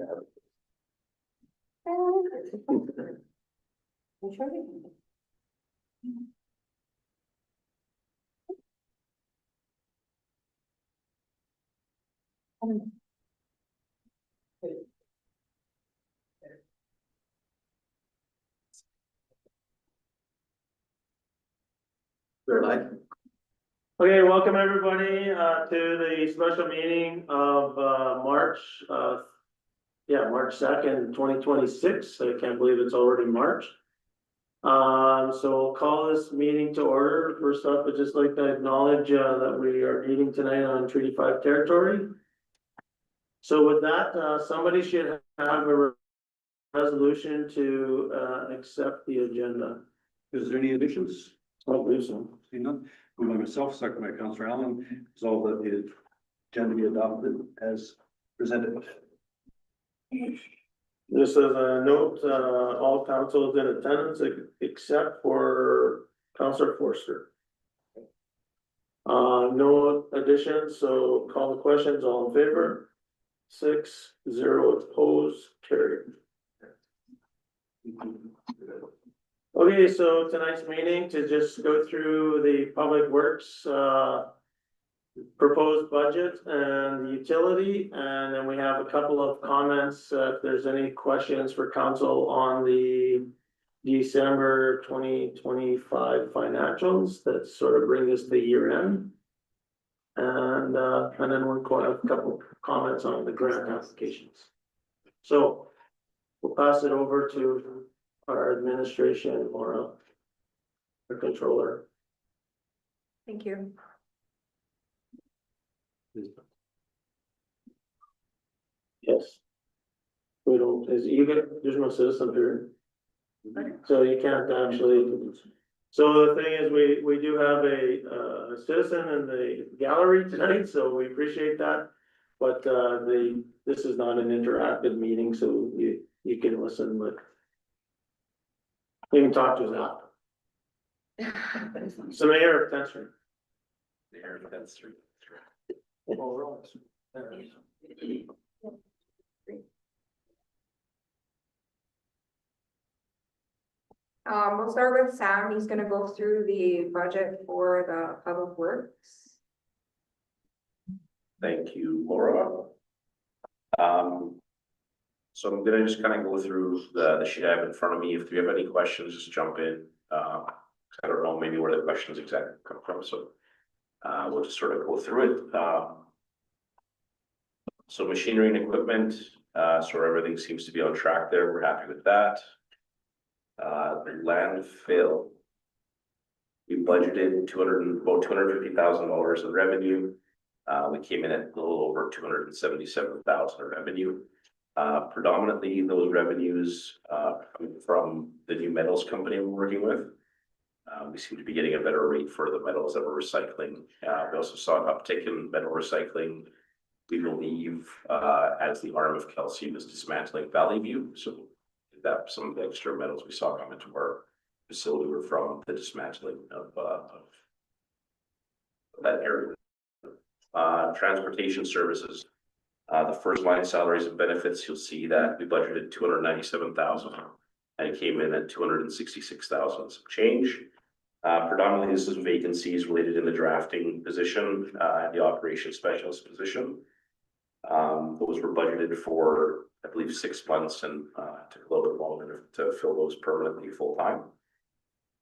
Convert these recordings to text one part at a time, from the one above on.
Okay, welcome everybody to the special meeting of March, March 2nd, 2026. I can't believe it's already March. So we'll call this meeting to order. First up, I'd just like to acknowledge that we are meeting tonight on Treaty 5 territory. So with that, somebody should have a resolution to accept the agenda. Is there any additions? I believe so. See none. Moved by myself, second by Councillor Allen, resolve that the agenda be adopted as presented. Just as a note, all councils in attendance except for Councillor Forster. No additions, so call the questions. All in favor? 6-0 opposed, carried. Okay, so tonight's meeting to just go through the public works proposed budget and the utility, and then we have a couple of comments if there's any questions for council on the December 2025 financials that sort of bring us to year end. And then we'll have a couple of comments on the grant applications. So we'll pass it over to our administration or our controller. Thank you. Yes. We don't, there's no citizen here. So you can't actually, so the thing is, we do have a citizen in the gallery tonight, so we appreciate that. But this is not an interactive meeting, so you can listen, but you can talk to us after. So Mayor of 10th Street. Mayor of 10th Street. We'll start with Sam. He's gonna go through the budget for the public works. Thank you, Laura. So I'm gonna just kind of go through the sheet I have in front of me. If you have any questions, just jump in. I don't know maybe where the questions exactly come from, so we'll just sort of go through it. So machinery and equipment, so everything seems to be on track there. We're happy with that. The landfill, we budgeted about $250,000 in revenue. We came in at a little over $277,000 in revenue. Predominantly those revenues coming from the new metals company we're working with. We seem to be getting a better rate for the metals that we're recycling. We also saw an uptick in metal recycling, we believe, as the arm of Kelsey was dismantling Valley View. So that some of the extra metals we saw come into our facility were from the dismantling of that area. Transportation services, the first line salaries and benefits, you'll see that we budgeted $297,000 and it came in at $266,000 some change. Predominantly this is vacancies related in the drafting position and the operations specialist position. Those were budgeted for, I believe, 6 months, and took a little bit longer to fill those permanently full time.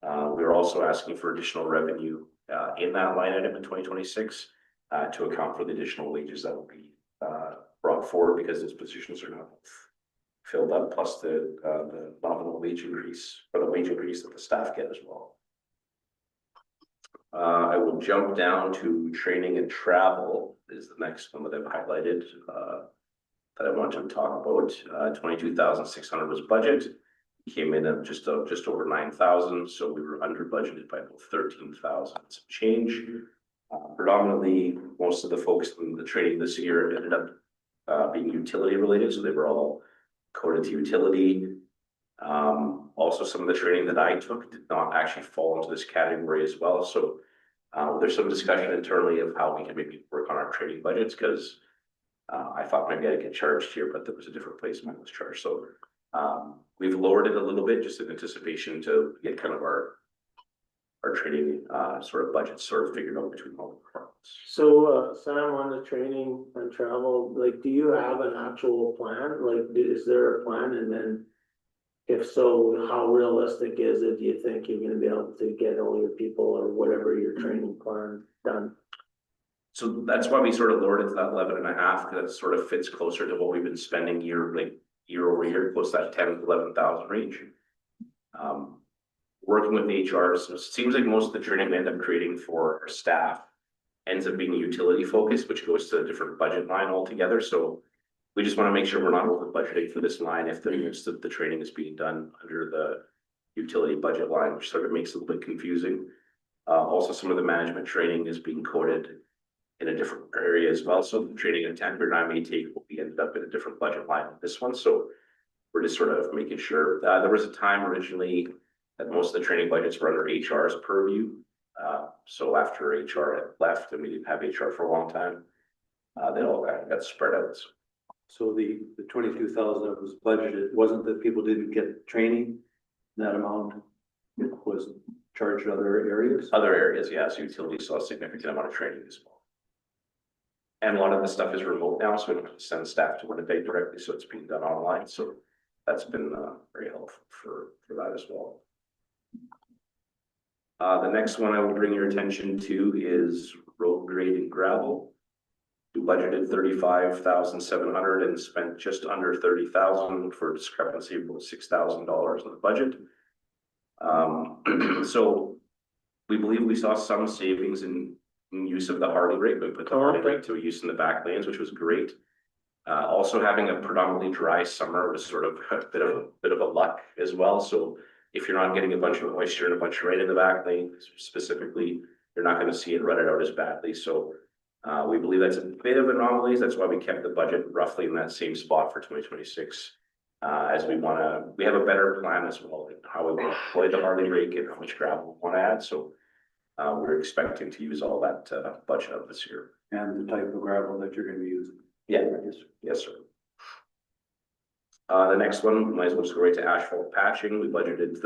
We were also asking for additional revenue in that line item in 2026 to account for the additional wages that will be brought forward because those positions are now filled up, plus the nominal wage increase, or the wage increase that the staff get as well. I will jump down to training and travel is the next one that I've highlighted that I want to talk about. 22,600 was budget. Came in at just over 9,000, so we were under budgeted by about 13,000 some change. Predominantly, most of the folks in the training this year ended up being utility related, so they were all coded to utility. Also, some of the training that I took did not actually fall into this category as well. So there's some discussion internally of how we can maybe work on our training budgets, because I thought maybe I'd get charged here, but there was a different place mine was charged, so. We've lowered it a little bit just in anticipation to get kind of our training, sort of budget sort of figured out between all the departments. So, Sam, on the training and travel, like, do you have an actual plan? Like, is there a plan? And then if so, how realistic is it? Do you think you're gonna be able to get all your people or whatever your training plan done? So that's why we sort of lowered it to that 11.5, because that sort of fits closer to what we've been spending year over year, close to that 10 to 11,000 range. Working with HR, so it seems like most of the training we end up creating for our staff ends up being utility focused, which goes to a different budget line altogether. So we just want to make sure we're not over budgeting for this line if the training is being done under the utility budget line, which sort of makes it a little bit confusing. Also, some of the management training is being coded in a different area as well. So the training that Tanker and I may take will be ended up in a different budget line than this one. So we're just sort of making sure. There was a time originally that most of the training budgets were under HR's purview. So after HR had left and we didn't have HR for a long time, they all kind of got spread out. So the 22,000 that was budgeted, wasn't that people didn't get training? That amount was charged in other areas? Other areas, yes, utilities saw a significant amount of training as well. And a lot of the stuff is remote now, so we don't have to send staff to Winnipeg directly, so it's being done online. So that's been very helpful for that as well. The next one I will bring your attention to is road grade and gravel. We budgeted 35,700 and spent just under 30,000 for a discrepancy of about $6,000 in the budget. So we believe we saw some savings in use of the Harley rate. We put the Harley rate to use in the back lanes, which was great. Also having a predominantly dry summer was sort of a bit of a luck as well. So if you're not getting a bunch of moisture and a bunch of rain in the back lane specifically, you're not going to see it run it out as badly. So we believe that's a bit of anomalies. That's why we kept the budget roughly in that same spot for 2026. As we have a better plan as well in how we want to deploy the Harley rake and how much gravel we want to add. So we're expecting to use all that budget up this year. And the type of gravel that you're gonna be using? Yeah, yes, sir. The next one, might as well just go right to asphalt patching. We budgeted a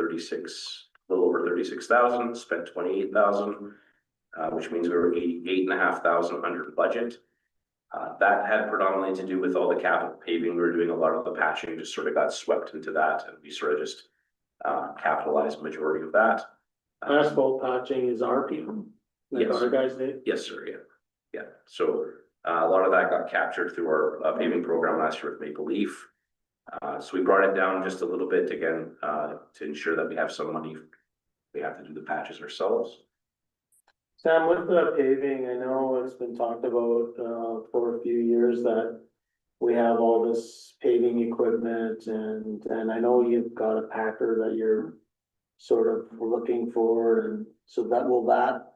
little over 36,000, spent 28,000, which means we were 88,500 under budget. That had predominantly to do with all the capital paving. We were doing a lot of the patching, just sort of got swept into that, and we sort of just capitalized the majority of that. Asphalt patching is our people, like Yes. our guys did. Yes, sir, yeah. So a lot of that got captured through our paving program last year with Maple Leaf. So we brought it down just a little bit again, to ensure that we have some money. We have to do the patches ourselves. Sam, with the paving, I know it's been talked about for a few years that we have all this paving equipment and I know you've got a packer that you're sort of looking for, and so will that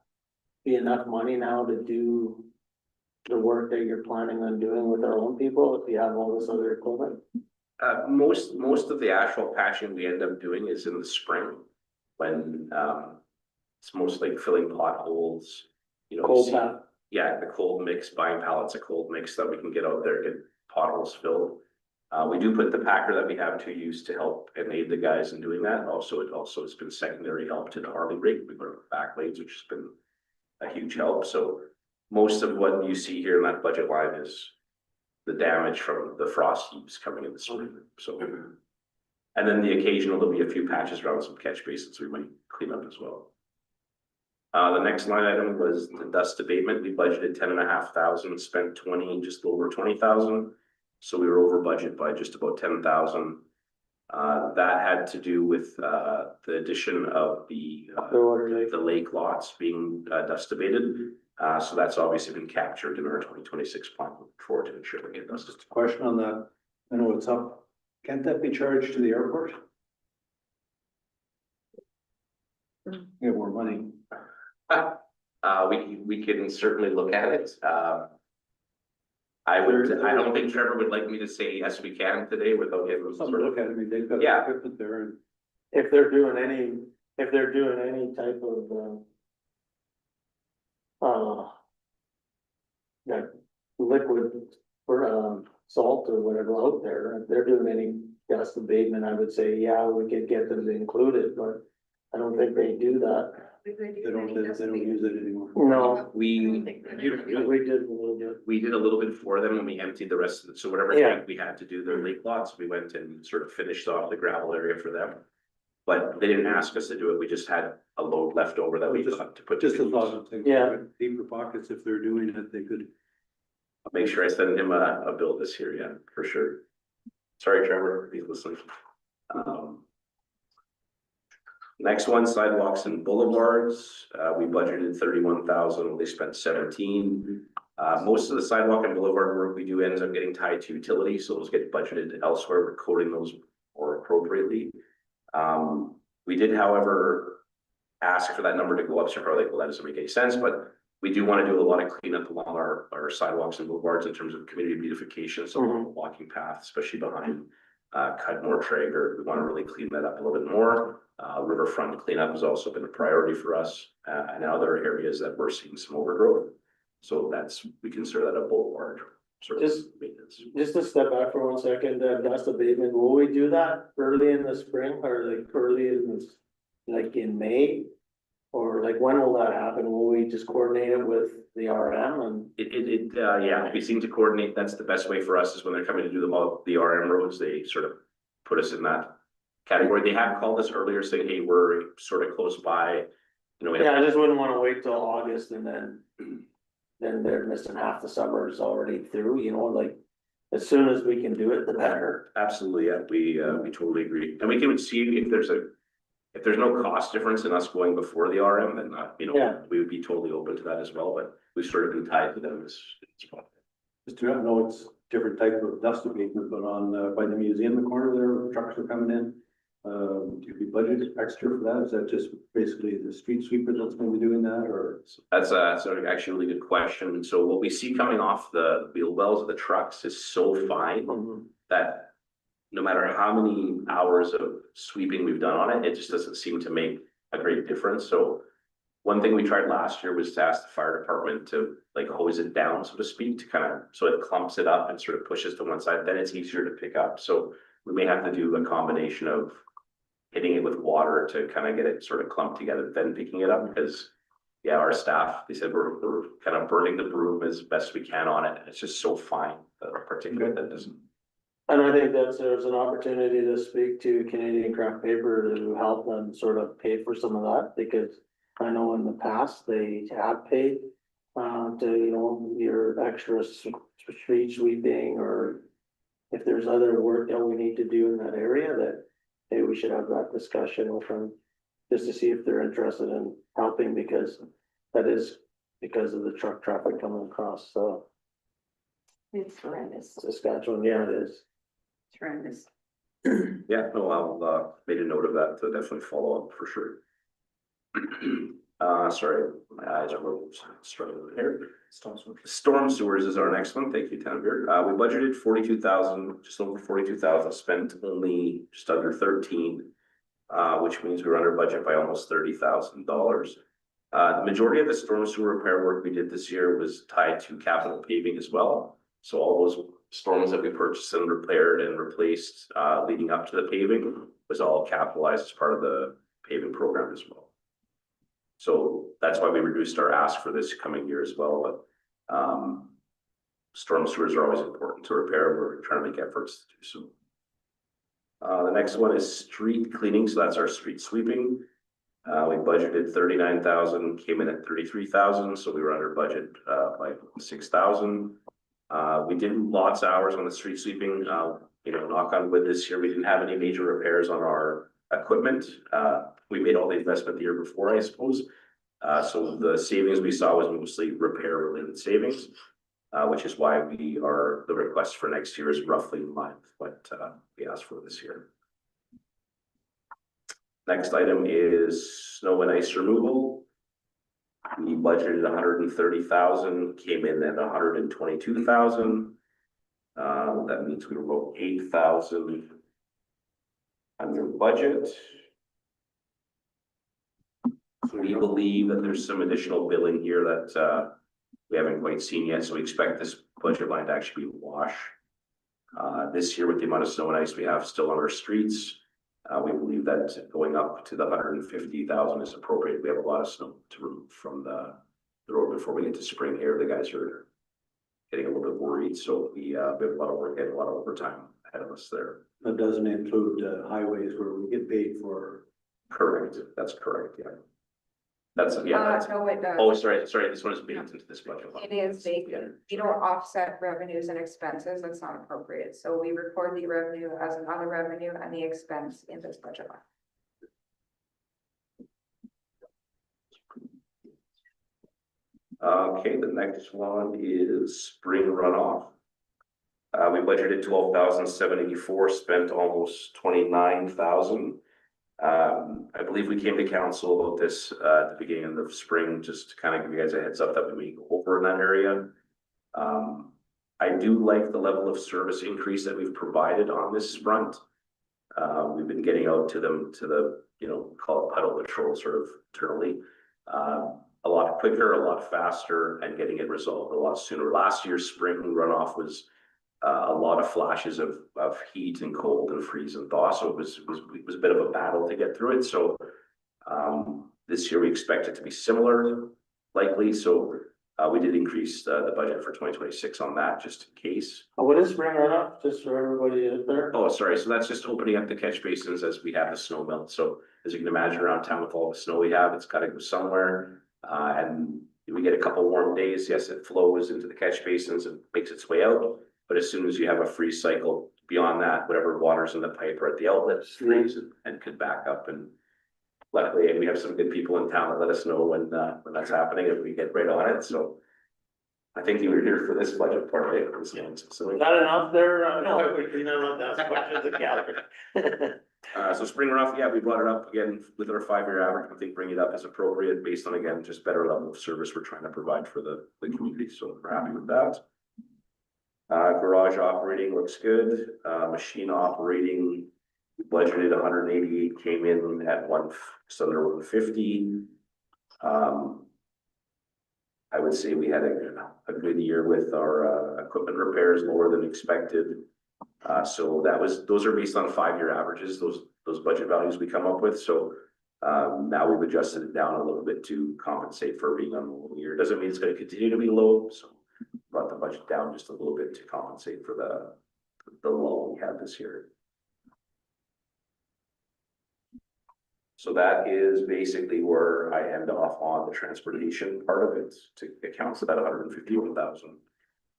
be enough money now to do the work that you're planning on doing with our own people if you have all this other equipment? Most of the asphalt patching we end up doing is in the spring when it's mostly filling potholes, Cold path. Yeah, the cold mix, buying pallets of cold mix that we can get out there, get potholes filled. We do put the packer that we have to use to help and aid the guys in doing that. It also has been secondary help to the Harley rake. We put our back lanes, which has been a huge help. So most of what you see here in that budget line is the damage from the frost heaps coming in the spring. So, and then the occasional, there'll be a few patches around some catch basins we might clean up as well. The next line item was the dust abatement. We budgeted 10,500, spent just over 20,000. So we were over budget by just about 10,000. That had to do with the addition of the lake lots being dust abated. So that's obviously been captured in our 2026 plan forward to ensure we get dust. Just a question on that. I know it's up. Can't that be charged to the airport? Get more money. We can certainly look at it. I don't think Trevor would like me to say yes, we can today without getting Something to look at. I mean, they've got Yeah. equipment there and If they're doing any type of like liquid for salt or whatever out there, if they're doing any dust abatement, I would say, yeah, we could get them included, but I don't think they do that. They don't use it anymore. No, We we did a little bit. We did a little bit for them when we emptied the rest of it, so whatever Yeah. tank we had to do their lake lots, we went and sort of finished off the gravel area for them. But they didn't ask us to do it, we just had a load left over that we got to put. Just to a use. thought of things. Yeah. Deeper pockets, if they're doing it, they could. I'll make sure I send him a bill this year, yeah, for sure. Sorry, Trevor, if he's listening. Next one, sidewalks and boulevards, we budgeted 31,000, they spent 17. Most of the sidewalk and boulevard work we do ends up getting tied to utilities, so those get budgeted elsewhere, we're coding those more appropriately. We did, however, ask for that number to go up, so you're probably like, well, that doesn't make any sense, but we do want to do a lot of cleanup along our sidewalks and boulevards in terms of community beautification, so along the walking path, especially behind Cudmore Traeger. We want to really clean that up a little bit more. Riverfront cleanup has also been a priority for us, and other areas that we're seeing some overgrowth. So we consider that a boulevard sort of Just- maintenance. Just to step back for 1 second, dust abatement, will we do that early in the spring or like early in this, like in May? Or like when will that happen? Will we just coordinate it with the RM and? Yeah, we seem to coordinate, that's the best way for us is when they're coming to do the RM roads, they sort of put us in that category. They have called us earlier saying, hey, we're sort of close by, you know. Yeah, I just wouldn't wanna wait till August and then they're missing half the summer is already through, you know, like. As soon as we can do it, the better. Absolutely, yeah, we totally agree. And we can see if there's no cost difference in us going before the RM, then Yeah. we would be totally open to that as well, but we've sort of been tied to them as well. Just to know it's different type of dust abatement, but on, by the museum, the corner there, trucks are coming in. Do we budget extra for that? Is that just basically the street sweeper that's going to be doing that, or? That's sort of actually a really good question. So what we see coming off the wheel wells of the trucks is so fine that no matter how many hours of sweeping we've done on it, it just doesn't seem to make a great difference. So one thing we tried last year was to ask the fire department to like hose it down, so to speak, to kind of, so it clumps it up and sort of pushes to one side, then it's easier to pick up. So we may have to do a combination of hitting it with water to kind of get it sort of clumped together, then picking it up, because yeah, our staff, they said we're kind of burning the broom as best we can on it. It's just so fine, the particulate that doesn't. And I think there's an opportunity to speak to Canadian Craft Paper to help them sort of pay for some of that, because I know in the past they have paid. To, you know, your extra street sweeping, or if there's other work that we need to do in that area, that maybe we should have that discussion with them. Just to see if they're interested in helping, because that is because of the truck traffic coming across, so It's horrendous, Saskatchewan, yeah, it is. it's horrendous. Yeah, no, I'll made a note of that to definitely follow up for sure. Sorry, my eyes are a little struggling here. Storm sewers is our next one. Thank you, Tanvir. We budgeted 42,000, just over 42,000, spent only just under 13, which means we were under budget by almost $30,000. The majority of the storm sewer repair work we did this year was tied to capital paving as well. So all those storms that we purchased and repaired and replaced leading up to the paving was all capitalized as part of the paving program as well. So that's why we reduced our ask for this coming year as well, but storm sewers are always important to repair. We're trying to make efforts to do so. The next one is street cleaning, so that's our street sweeping. We budgeted 39,000, came in at 33,000, so we were under budget by 6,000. We did lots of hours on the street sweeping. You know, knock on wood, this year we didn't have any major repairs on our equipment. We made all the investment the year before, I suppose. So the savings we saw was mostly repair related savings, which is why the request for next year is roughly in line with what we asked for this year. Next item is snow and ice removal. We budgeted 130,000, came in at 122,000. That means we were about 8,000 under budget. We believe that there's some additional billing here that we haven't quite seen yet, so we expect this budget line to actually be a wash. This year with the amount of snow and ice we have still on our streets, we believe that going up to the 150,000 is appropriate. We have a lot of snow to remove from the road before we get to spring here. The guys are getting a little bit worried, so we have a lot of work and a lot of overtime ahead of us there. That doesn't include highways where we get paid for. Correct, that's correct, yeah. That's, that's, No, it does. oh, sorry, this one is baked into this budget. It is vacant. You don't offset revenues and expenses. That's not appropriate. So we record the revenue as another revenue and the expense in this budget line. Okay, the next one is spring runoff. We budgeted 12,784, spent almost 29,000. I believe we came to council about this at the beginning of the spring, just to kind of give you guys a heads up that we may go over in that area. I do like the level of service increase that we've provided on this front. We've been getting out to them, to the, call it puddle patrol sort of internally. A lot quicker, a lot faster, and getting it resolved a lot sooner. Last year's spring runoff was a lot of flashes of heat and cold and freeze and thaw, so it was a bit of a battle to get through it. So this year we expect it to be similar, likely. So we did increase the budget for 2026 on that, just in case. What is spring runoff, just for everybody out there? Oh, sorry. So that's just opening up the catch basins as we have the snow melt. So as you can imagine, around town with all the snow we have, it's got to go somewhere. And we get a couple warm days. Yes, it flows into the catch basins and makes its way out. But as soon as you have a freeze cycle beyond that, whatever water's in the pipe or at the outlets freeze and could back up. And luckily, we have some good people in town that let us know when that's happening and we get right on it. So I think you were here for this budget part, right? So Not enough there? No, we don't want to ask questions of Gallagher. So spring runoff, yeah, we brought it up again with our 5-year average. I think bringing it up is appropriate based on, again, just better level of service we're trying to provide for the community. So we're happy with that. Garage operating looks good. Machine operating, we budgeted 188, came in at just under 150. I would say we had a good year with our equipment repairs, lower than expected. So those are based on 5-year averages, those budget values we come up with. So now we've adjusted it down a little bit to compensate for being on a low year. Doesn't mean it's going to continue to be low. So brought the budget down just a little bit to compensate for the low we had this year. So that is basically where I end off on the transportation part of it to account for that 151,000.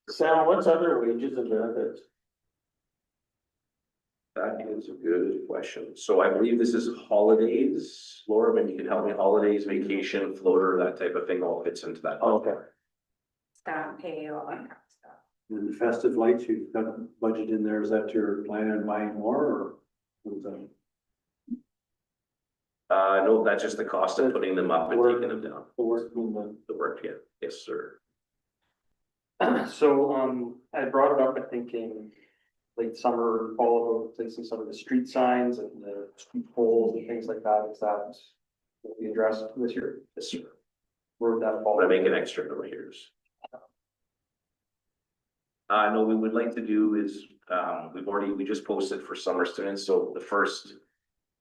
Sam, what's other wages and benefits? That is a good question. So I believe this is holidays. Laura, maybe you can help me. Holidays, vacation, floater, that type of thing all fits into that. Okay. Staff pay, all that kind of stuff. And the festive lights, you've got a budget in there. Is that your plan on buying more or? What is that? No, that's just the cost of putting them up and taking them down. The work being done. The work, yeah. Yes, sir. So, I brought it up, I think, in late summer, fall, replacing some of the street signs and the street poles and things like that. Is that will be addressed this year? Yes, sir. Where would that fall? But I make an extra number of years. No, we would like to do is, we just posted for summer students. So the first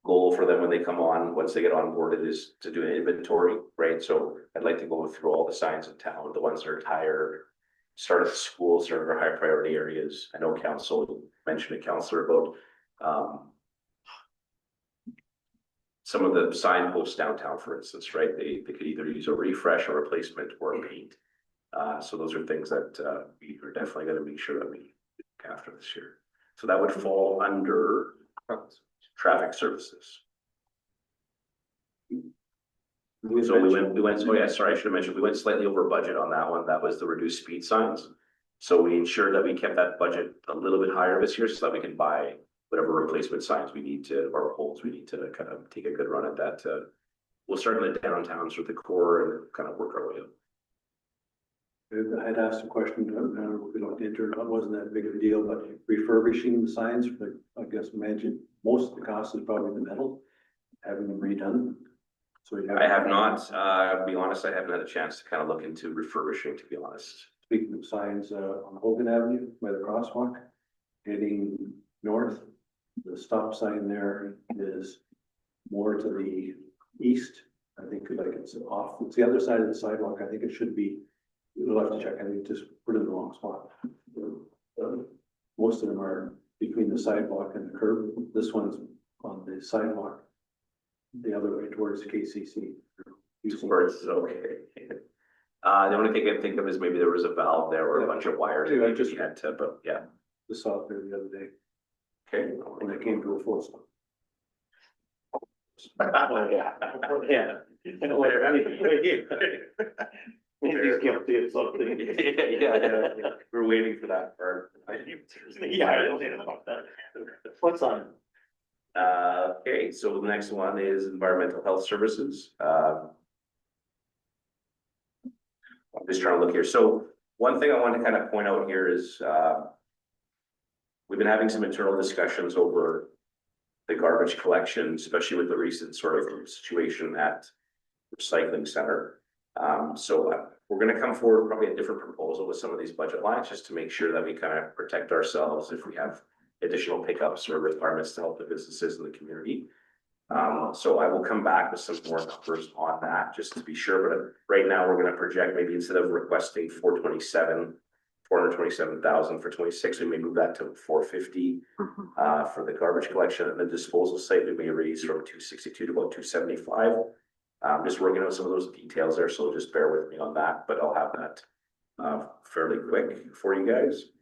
goal for them when they come on, once they get onboarded, is to do an inventory, right? So I'd like to go through all the signs in town, the ones that are tired, start at the schools, start at our high priority areas. I know council mentioned a counselor about some of the signposts downtown, for instance, right? They could either use a refresh, a replacement, or a paint. So those are things that we are definitely going to make sure that we look after this year. So that would fall under traffic services. So we went, oh yeah, sorry, I should have mentioned, we went slightly over budget on that one. That was the reduced speed signs. So we ensured that we kept that budget a little bit higher this year so that we can buy whatever replacement signs we need to, or poles we need to kind of take a good run at that. We'll start in the downtowns with the core and kind of work our way up. I had asked a question, we don't enter, it wasn't that big of a deal, but refurbishing the signs, I guess, imagine most of the cost is probably the metal, having them redone. So I have not, to be honest, I haven't had a chance to kind of look into refurbishing, to be honest. Speaking of signs, on Hogan Avenue by the crosswalk, heading north. The stop sign there is more to the east. I think like it's off, it's the other side of the sidewalk. I think it should be, you'll have to check. I think just put it in the wrong spot. Most of them are between the sidewalk and the curb. This one's on the sidewalk. The other way towards KCC. Towards, okay. The only thing I can think of is maybe there was a valve there or a bunch of wires. Yeah, I Maybe just- you had to, but yeah, Just saw it there the other day okay. when I came to a full stop. Oh, yeah. Yeah. He's guilty of something. Yeah. We're waiting for that part. Yeah, I don't know about that. What's on? Okay, so the next one is environmental health services. I'm just trying to look here. So one thing I want to kind of point out here is, we've been having some internal discussions over the garbage collection, especially with the recent sort of situation at recycling center. We're gonna come forward probably a different proposal with some of these budget lines, just to make sure that we kind of protect ourselves if we have additional pickups or requirements to help the businesses in the community. So I will come back with some more numbers on that, just to be sure, but right now we're gonna project maybe instead of requesting 427,000 for 26, we may move that to 450. For the garbage collection and the disposal site, we may raise from 262 to about 275. I'm just working on some of those details there, so just bear with me on that, but I'll have that fairly quick for you guys.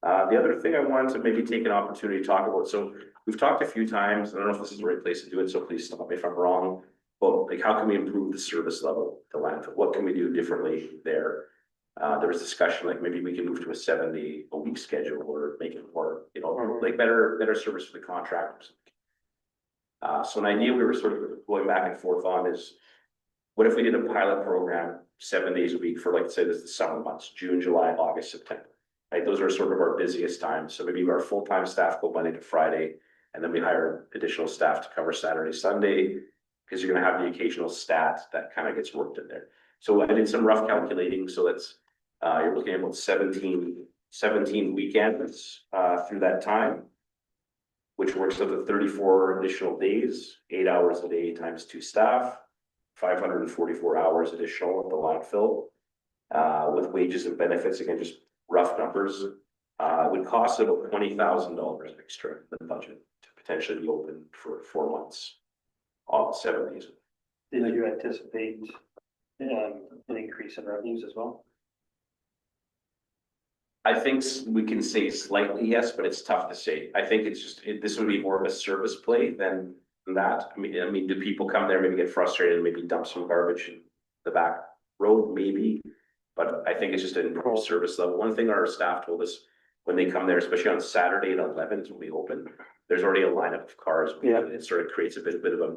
The other thing I wanted to maybe take an opportunity to talk about, so we've talked a few times, I don't know if this is the right place to do it, so please stop me if I'm wrong. But like, how can we improve the service level to landfill? What can we do differently there? There was discussion, like maybe we can move to a 7-day-a-week schedule or make it more, like better service for the contractors. So an idea we were sort of going back and forth on is, what if we did a pilot program 7 days a week for, like, say, this is the summer months, June, July, August, September. Right, those are sort of our busiest times. So maybe our full-time staff go Monday to Friday, and then we hire additional staff to cover Saturday, Sunday, because you're gonna have the occasional stat that kind of gets worked in there. So I did some rough calculating, so that's, you're looking at about 17 weekends, through that time, which works out to 34 additional days, 8 hours a day times 2 staff, 544 hours additional at the landfill. With wages and benefits, again, just rough numbers, would cost about $20,000 extra in the budget to potentially be open for 4 months, all 7 days. Did you anticipate an increase in revenues as well? I think we can say slightly yes, but it's tough to say. I think it's just, this would be more of a service play than that. I mean, do people come there, maybe get frustrated, and maybe dump some garbage in the back road? Maybe. But I think it's just an improved service level. One thing our staff told us when they come there, especially on Saturday at 11 when we open, there's already a lineup of cars. Yeah. It sort of creates a bit of a,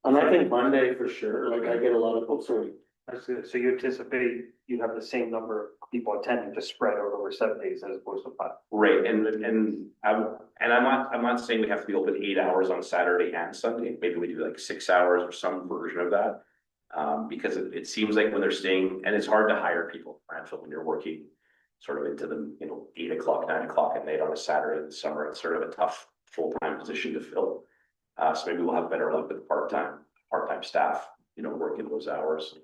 And I think Monday for sure, like I get a lot of folks, sorry. So you anticipate you have the same number of people attending, just spread out over 7 days as opposed to 5? right, and I'm not saying we have to be open 8 hours on Saturday and Sunday. Maybe we do like 6 hours or some version of that. Because it seems like when they're staying, and it's hard to hire people in landfill when you're working sort of into the, 8 o'clock, 9 o'clock at night on a Saturday in the summer. It's sort of a tough full-time position to fill. So maybe we'll have better luck with part-time staff, working those hours.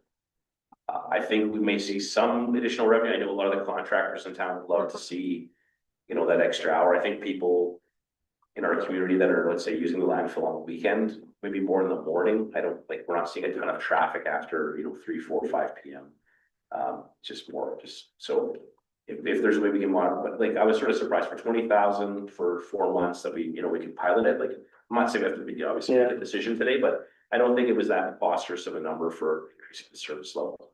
I think we may see some additional revenue. I know a lot of the contractors in town would love to see, that extra hour. I think people in our community that are, let's say, using the landfill on the weekend, maybe more in the morning. We're not seeing a ton of traffic after, 3, 4, 5 PM. Just so if there's a way we can monitor, but like, I was sort of surprised for 20,000 for 4 months that we can pilot it. Like, I'm not saying we have to be obviously make a decision today, but I don't think it was that preposterous of a number for increasing the service level.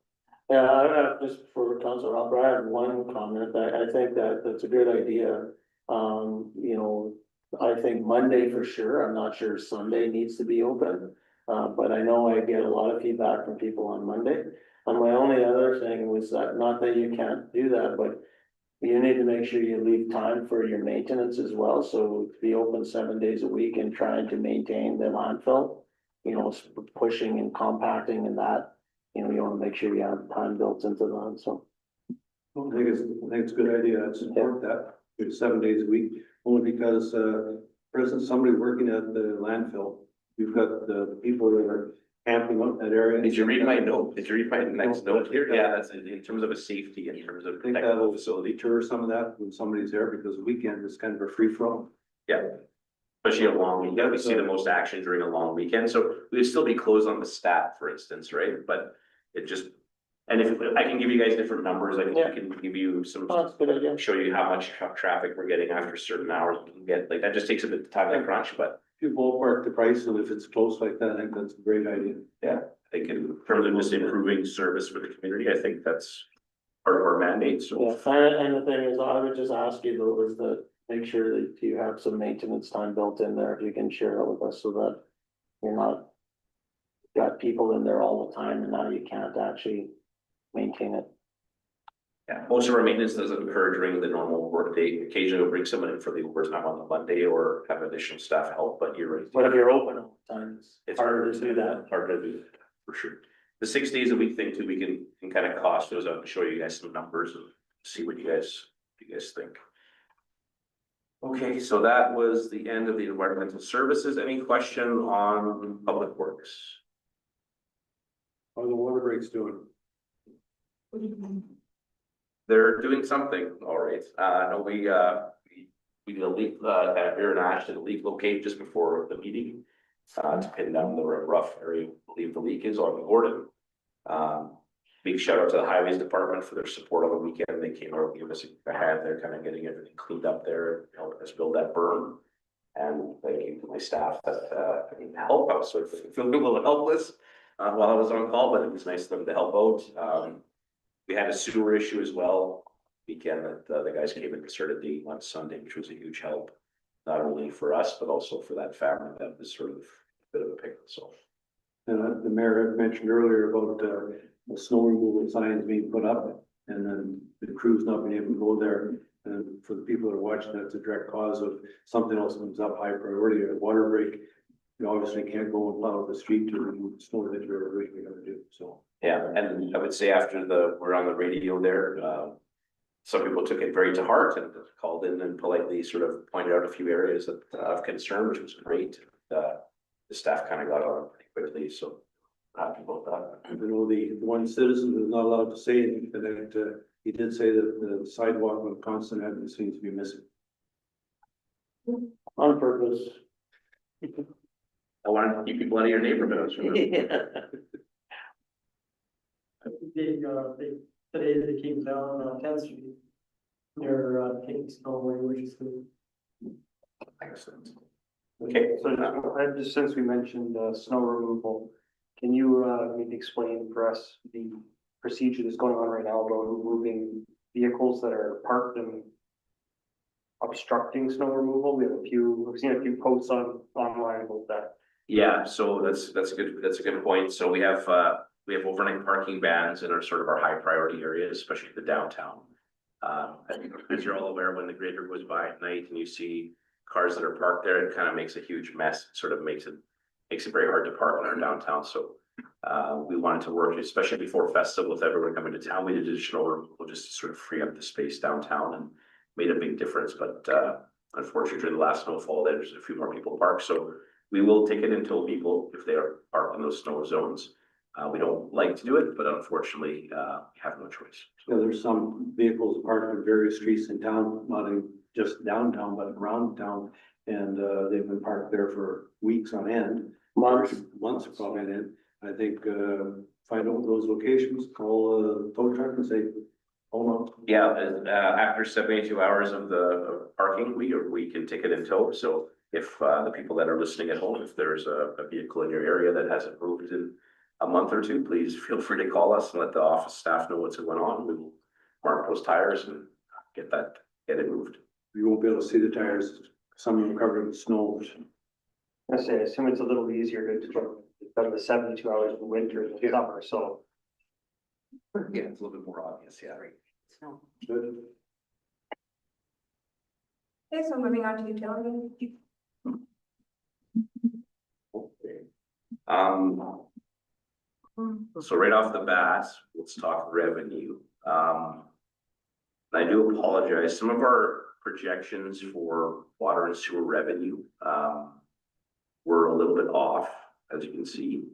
Yeah, I just for Councilor Hopper, I have one comment. I think that's a good idea. I think Monday for sure. I'm not sure Sunday needs to be open. But I know I get a lot of feedback from people on Monday. And my only other thing was that, not that you can't do that, but you need to make sure you leave time for your maintenance as well. So be open 7 days a week and trying to maintain the landfill, pushing and compacting and that. You want to make sure you have time built into that, so. I think it's a good idea. I support that. it's 7 days a week, only because, for instance, somebody working at the landfill, you've got the people that are camping out in that area. Did you read my note? Did you read my next note here? Yeah, that's in terms of a safety, in terms of I think technical that'll facility. deter some of that when somebody's there, because the weekend is kind of a free for all. Yeah. Especially a long weekend, we see the most action during a long weekend, so we'd still be closed on the stat, for instance, right? But it just, and if, I can give you guys different numbers, I Yeah. can give you some. Oh, that's a good idea. Show you how much traffic we're getting after certain hours, we can get, like, that just takes a bit of time to crunch, but If you ballpark the price, and if it's close like that, I think that's a great idea. I think in terms of just improving service for the community, I think that's part of our mandate, so. Yeah, and the thing is, I would just ask you though, is that make sure that you have some maintenance time built in there, if you can share it with us so that you're not got people in there all the time and now you can't actually maintain it. Yeah, most of our maintenance doesn't occur during the normal workday. Occasionally we'll bring someone in for the overtime on the Monday or have additional staff help, but you're right. But if you're open all the time, It's it's harder to do that. Hard to do, for sure. The 6 days a week thing too, we can kind of cost those up and show you guys some numbers and see what you guys think. Okay, so that was the end of the environmental services. Any question on public works? How are the water breaks doing? They're doing something, all right. No, we did a leak, at Bear and Ash did a leak locate just before the meeting. To pin down the rough area, I believe the leak is on Gordon. Big shout out to the highways department for their support on the weekend. They came out, gave us a hand. They're kind of getting everything cleaned up there, helping us build that berm. And thank you to my staff that needed help. I was sort of feeling a little helpless while I was on call, but it was nice of them to help out. We had a sewer issue as well. Weekend that the guys came and started digging on Sunday, which was a huge help. Not only for us, but also for that family that was sort of a bit of a pickle, so. And the mayor had mentioned earlier about the snow removal signs being put up and then the crews not being able to go there. And for the people that are watching, that's a direct cause of something else comes up high priority, a water break. You obviously can't go and plow the street to remove the snow that you're originally gonna do, so. Yeah, and I would say after we're on the radio there, some people took it very to heart and called in and politely sort of pointed out a few areas of concern, which was great. The staff kind of got on pretty quickly, so happy about that. I know the one citizen who's not allowed to say anything, but that, he did say that the sidewalk on Constant Avenue seems to be missing. On purpose. I wanted to keep people out of your neighborhood. Today they came down on 10th Street. They're taking snow away, which is good. Excellent. Okay, So just since we mentioned snow removal, can you maybe explain for us the procedure that's going on right now about removing vehicles that are parked and obstructing snow removal? We've seen a few posts online about that. yeah, so that's a good point. So we have overnight parking bans in our sort of our high priority areas, especially the downtown. I think as you're all aware, when the grader goes by at night and you see cars that are parked there, it kind of makes a huge mess. It sort of makes it very hard to park in our downtown. So we wanted to work, especially before festival, with everyone coming to town. We did additional removal just to sort of free up the space downtown and made a big difference. But unfortunately, during the last snowfall, there's a few more people parked. So we will ticket and tow people if they are parked in those snow zones. We don't like to do it, but unfortunately, we have no choice. Yeah, there's some vehicles parked on various streets in town, not in just downtown, but around town. And they've been parked there for weeks on end. Months probably on end. I think, find out those locations, call a tow truck and say, hold on. Yeah, after 72 hours of the parking, we can ticket and tow. So if the people that are listening at home, if there's a vehicle in your area that hasn't moved in a month or two, please feel free to call us and let the office staff know what's going on. We will mark those tires and get it moved. You won't be able to see the tires, some of them covered in snow. I assume it's a little easier to than the 72 hours in winter than summer, so. Yeah, it's a little bit more obvious, yeah. Good. Okay, so moving on to utility. Okay. So right off the bat, let's talk revenue. I do apologize. Some of our projections for water and sewer revenue, were a little bit off, as you can see.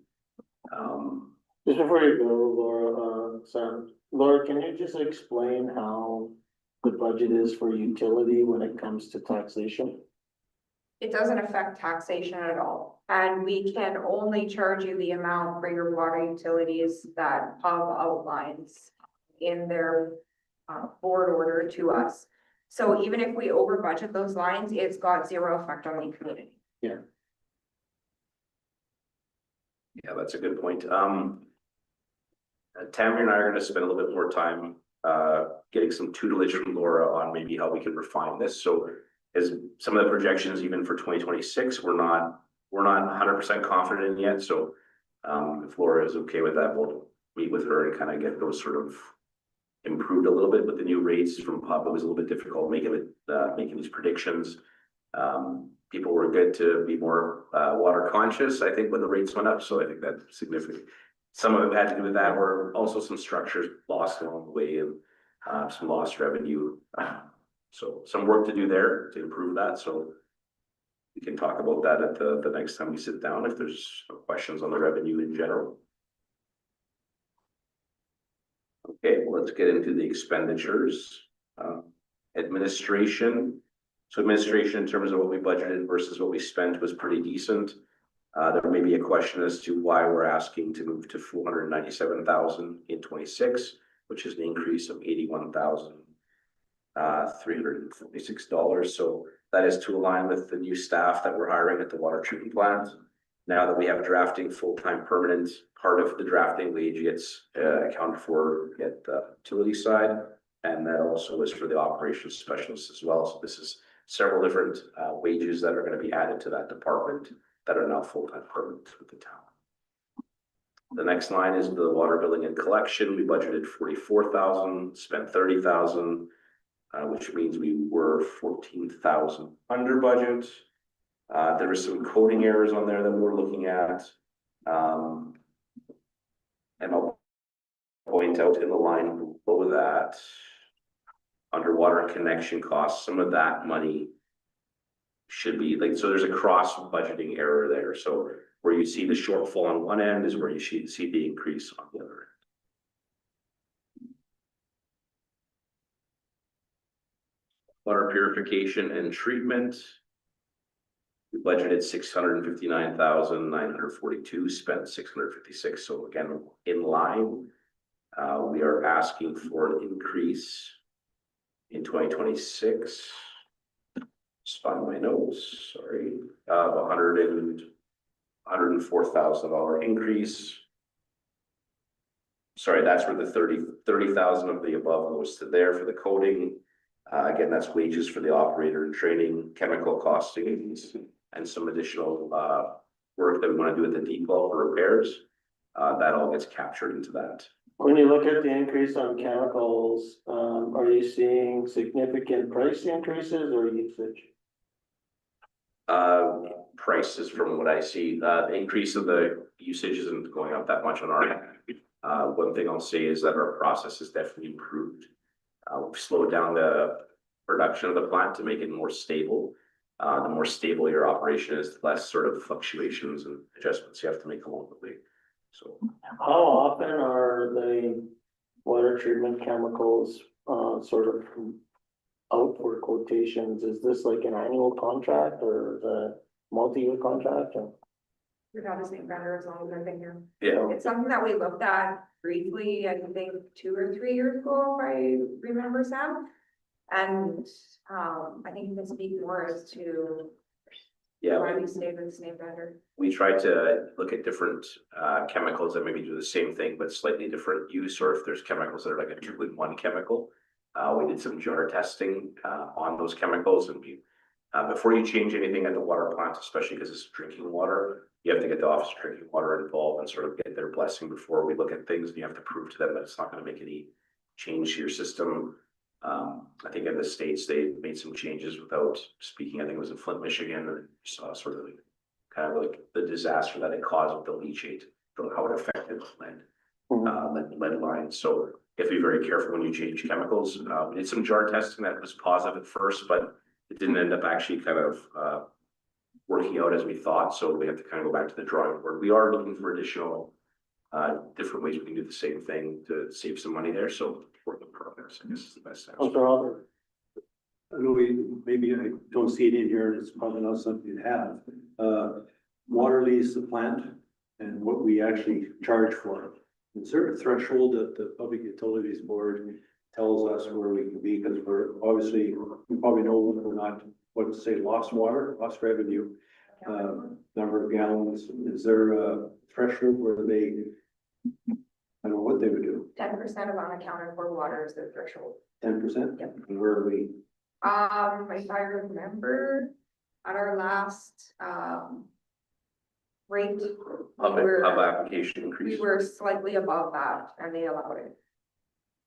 Just before you go, Laura, Sam, Laura, can you just explain how the budget is for utility when it comes to taxation? It doesn't affect taxation at all, and we can only charge you the amount for your water utilities that Pub outlines in their board order to us. So even if we over budget those lines, it's got zero effect on the community. Yeah, that's a good point. Tammy and I are gonna spend a little bit more time, getting some tutelage from Laura on maybe how we can refine this. So as some of the projections, even for 2026, we're not 100% confident in yet. So, if Laura is okay with that, we'll meet with her and kind of get those sort of improved a little bit with the new rates from Pub. It was a little bit difficult making these predictions. People were good to be more water conscious, I think, when the rates went up. So I think that's significant. Some of it had to do with that, or also some structures lost along the way and some lost revenue. So some work to do there to improve that. So we can talk about that at the next time we sit down if there's questions on the revenue in general. Okay, well, let's get into the expenditures. Administration. So administration in terms of what we budgeted versus what we spent was pretty decent. There may be a question as to why we're asking to move to 497,000 in 26, which is an increase of $81,346. So that is to align with the new staff that we're hiring at the water treatment plant. Now that we have drafting full-time permanent, part of the drafting wage gets accounted for at the utility side. And that also is for the operations specialists as well. So this is several different wages that are going to be added to that department that are now full-time permanent with the town. The next line is the water billing and collection. We budgeted 44,000, spent 30,000, which means we were 14,000 under budget. There were some coding errors on there that we were looking at. And I'll point out in the line below that, underwater connection costs, some of that money should be like, so there's a cross budgeting error there. So where you see the shortfall on one end is where you see the increase on the other end. Water purification and treatment. We budgeted 659,942, spent 656. So again, in line. We are asking for an increase in 2026. Just find my notes, sorry, of $104,000 increase. Sorry, that's where the 30,000 of the above goes to there for the coding. Again, that's wages for the operator and training, chemical costings, and some additional work that we want to do at the deep well for repairs. That all gets captured into that. When you look at the increase on chemicals, are you seeing significant price increases or usage? Prices from what I see, the increase of the usage isn't going up that much on our end. One thing I'll say is that our process has definitely improved. We've slowed down the production of the plant to make it more stable. The more stable your operation is, the less sort of fluctuations and adjustments you have to make along the way. So How often are the water treatment chemicals sort of out for quotations? Is this like an annual contract or the multi-year contract? We've had the same vendor as long as I've been here. yeah, It's something that we looked at briefly, I think 2 or 3 years ago, if I remember, Sam. And I think you can speak more as to why we stayed with the same vendor. we tried to look at different chemicals that maybe do the same thing but slightly different use, or if there's chemicals that are like a 2-in-1 chemical. We did some jar testing on those chemicals, and before you change anything at the water plant, especially because it's drinking water, you have to get the Office of Drinking Water involved and sort of get their blessing before we look at things. And you have to prove to them that it's not going to make any change to your system. I think in the States, they made some changes without speaking. I think it was in Flint, Michigan, and saw sort of kind of like the disaster that it caused with the leachate, how it affected the land. lead lines. So you have to be very careful when you change chemicals. We did some jar testing that was positive at first, but it didn't end up actually kind of working out as we thought. So we have to kind of go back to the drawing board. We are looking for additional different ways we can do the same thing to save some money there. So work in progress, I guess is the best answer. Councilor Robert. I know maybe I don't see it in here, and it's probably not something you have. Water lease the plant and what we actually charge for. Is there a threshold that the Public Utilities Board tells us where we can be? Because we're obviously, we probably know we're not, what to say, lost water, lost revenue, number of gallons. Is there a threshold where they, I don't know what they would do, 10% of unaccounted for water is the threshold. 10%? Yep. And where are we? If I remember, at our last, rate, we Pub were, application we increase. were slightly above that and they allowed it.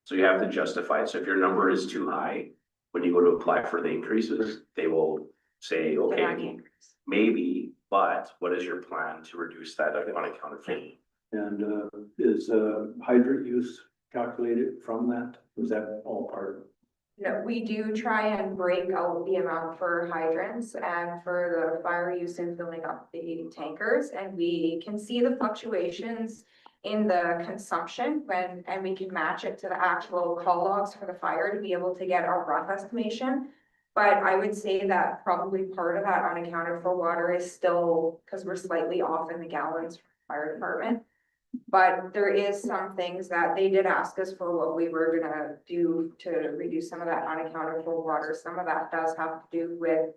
So you have to justify it. So if your number is too high, when you go to apply for the increases, they will say, Deny the okay, increase. maybe, but what is your plan to reduce that unaccounted for? And is hydrant use calculated from that? Was that all part of it? No, we do try and break out the amount for hydrants and for the fire use in filling up the tankers, and we can see the fluctuations in the consumption and we can match it to the actual call logs for the fire to be able to get a rough estimation. But I would say that probably part of that unaccounted for water is still, because we're slightly off in the gallons from the fire department. But there is some things that they did ask us for what we were gonna do to reduce some of that unaccounted for water. Some of that does have to do with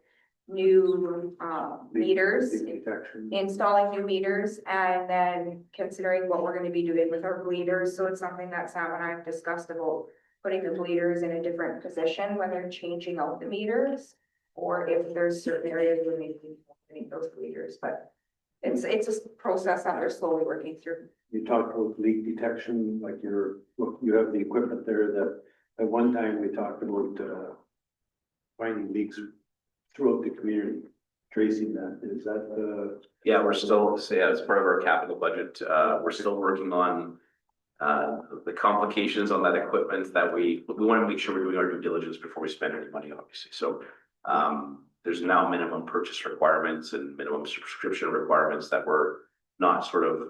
new meters, Leak detection. installing new meters, and then considering what we're gonna be doing with our bleeders. So it's something that Sam and I have discussed about putting the bleeders in a different position when they're changing out the meters, or if there's certain areas where we need those bleeders, but it's a process that they're slowly working through. You talked about leak detection, like you have the equipment there that at one time we talked about finding leaks throughout the community, tracing that. Is that Yeah, we're still, so yeah, as part of our capital budget, we're still working on the complications on that equipment that we want to make sure we're doing our due diligence before we spend any money, obviously. So there's now minimum purchase requirements and minimum subscription requirements that were not sort of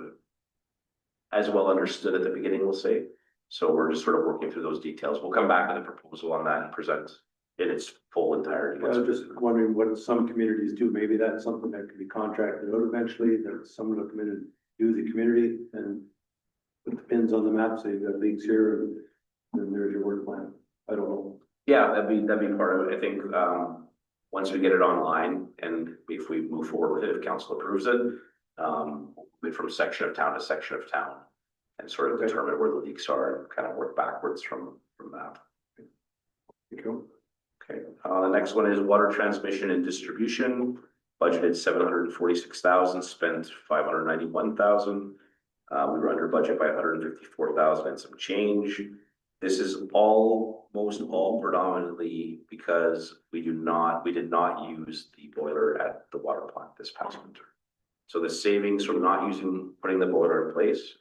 as well understood at the beginning, we'll say. So we're just sort of working through those details. We'll come back with a proposal on that and present in its full entirety. I was just wondering what some communities do. Maybe that's something that could be contracted out eventually, that someone will come in and do the community and put the pins on the map, say you've got leaks here and then there's your work plan. I don't know. Yeah, that'd be part of it. I think, once we get it online and if we move forward with it, if council approves it, we from section of town to section of town and sort of determine where the leaks are and kind of work backwards from that. Thank you. Okay, the next one is water transmission and distribution, budgeted 746,000, spent 591,000. We were under budget by 154,000 and some change. This is almost all predominantly because we did not use the boiler at the water plant this past winter. So the savings from not putting the boiler in place,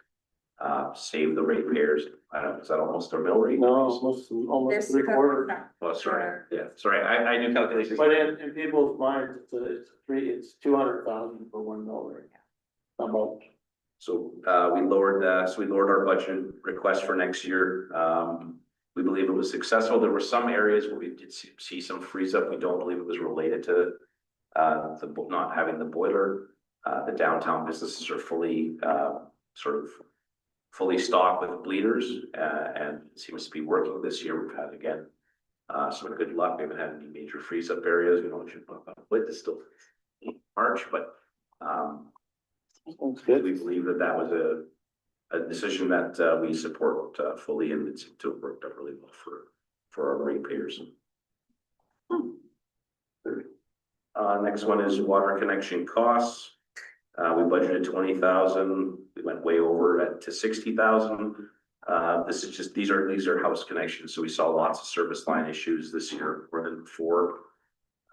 save the ratepayers. I don't know, is that almost a mill rate? No, almost This 3/4. Oh, sorry, yeah, sorry, I do calculations. But in people's minds, it's 200,000 for $1. About. So we lowered our budget request for next year. We believe it was successful. There were some areas where we did see some freeze up. We don't believe it was related to not having the boiler. The downtown businesses are fully stocked with bleeders, and it seems to be working this year. We've had again some good luck. We haven't had any major freeze up areas. We don't should it's still March, but we believe that was a decision that we support fully, and it's worked out really well for our ratepayers. Next one is water connection costs. We budgeted 20,000. We went way over to 60,000. These are house connections. So we saw lots of service line issues this year, more than before.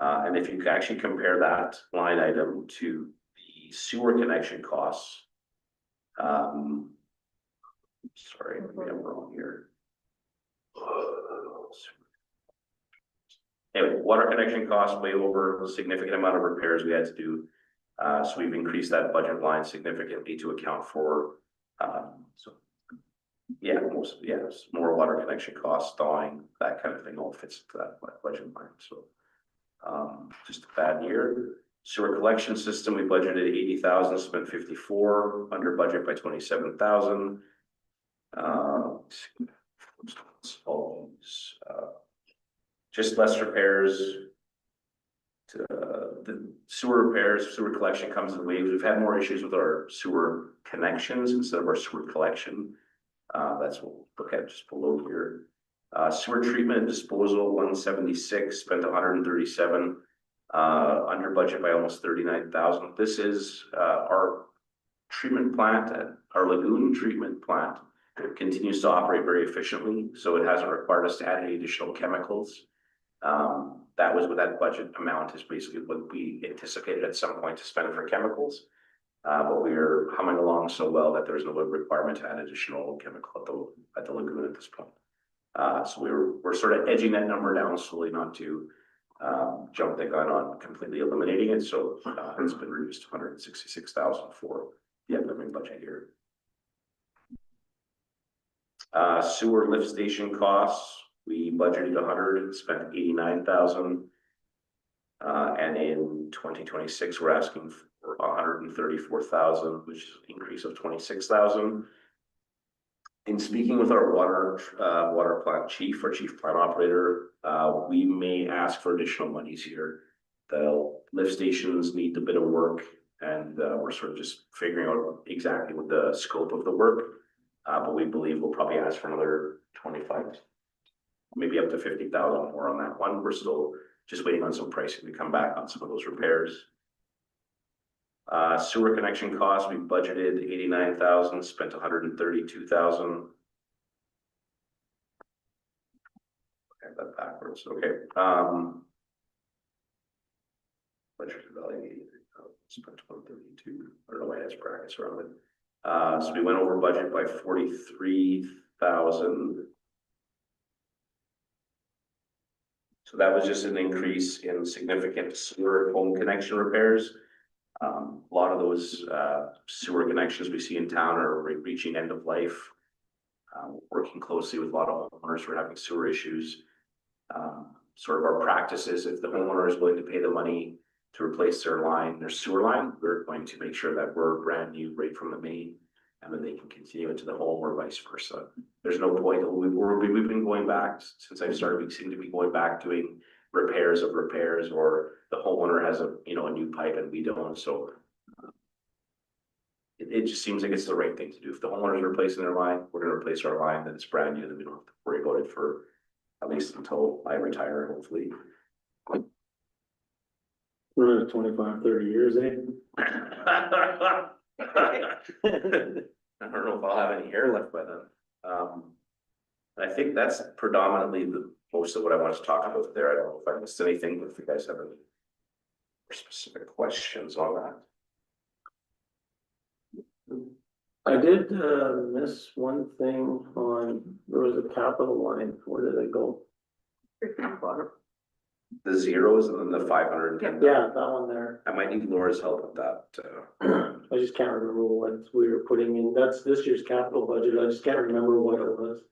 And if you can actually compare that line item to the sewer connection costs, Sorry, maybe I'm wrong here. Anyway, water connection costs way over a significant amount of repairs we had to do. So we've increased that budget line significantly to account for, so. Yeah, more water connection costs, thawing, that kind of thing all fits into that budget line, so. Just a bad year. Sewer collection system, we budgeted 80,000, spent 54, under budget by 27,000. Just less repairs. The sewer repairs, sewer collection comes in waves. We've had more issues with our sewer connections instead of our sewer collection. That's what we'll look at just below here. Sewer treatment and disposal, 176, spent 137, under budget by almost 39,000. This is our treatment plant, our lagoon treatment plant. It continues to operate very efficiently, so it hasn't required us to add any additional chemicals. That was what that budget amount is, basically what we anticipated at some point to spend for chemicals. But we are humming along so well that there's no requirement to add additional chemical at the lagoon at this point. So we're sort of edging that number down slowly, not to jump the gun on completely eliminating it. So it's been reduced to 166,000 for the upcoming budget year. Sewer lift station costs, we budgeted 100, spent 89,000. And in 2026, we're asking for 134,000, which is an increase of 26,000. In speaking with our water plant chief, our chief plant operator, we may ask for additional monies here. The lift stations need a bit of work, and we're sort of just figuring out exactly what the scope of the work. But we believe we'll probably ask for another 25, maybe up to 50,000 more on that one. We're still just waiting on some pricing to come back on some of those repairs. Sewer connection costs, we budgeted 89,000, spent 132,000. I have that backwards. Okay. Budgeted value, spent 132. I don't know why it has brackets around it. So we went over budget by 43,000. So that was just an increase in significant sewer home connection repairs. A lot of those sewer connections we see in town are reaching end of life. Working closely with a lot of homeowners who are having sewer issues. Sort of our practices, if the homeowner is willing to pay the money to replace their sewer line, we're going to make sure that we're brand new right from the main, and then they can continue into the home or vice versa. There's no point. We've been going back since I've started. We seem to be going back doing repairs of repairs, or the homeowner has a new pipe and we don't. So it just seems like it's the right thing to do. If the homeowner is replacing their line, we're going to replace our line. Then it's brand new. Then we don't have to worry about it for at least until I retire, hopefully. We're at 25, 30 years, eh? I don't know if I'll have any hair left by then. I think that's predominantly most of what I want to talk about there. I don't know if I missed anything, but if you guys have any specific questions on that. I did miss one thing on, there was a capital line. Where did it go? The zeros and then the 510. Yeah, that one there. I might need Laura's help with that. I just can't remember what we were putting in. That's this year's capital budget. I just can't remember what it was.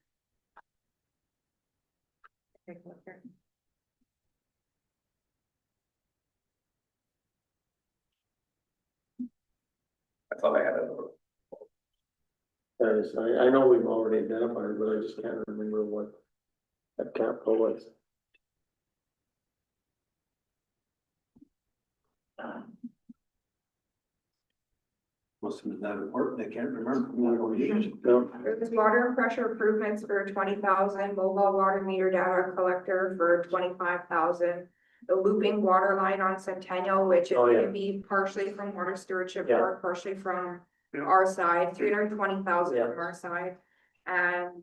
I thought I had it. I know we've already identified it, but I just can't remember what that capital was. Must have been that important, I can't remember. No. There's water and pressure improvements for 20,000, mobile water meter data collector for 25,000. The looping water line on Centennial, which is Oh, yeah. going to be partially from water stewardship Yeah. board, partially from our side, 320,000 Yeah. from our side. And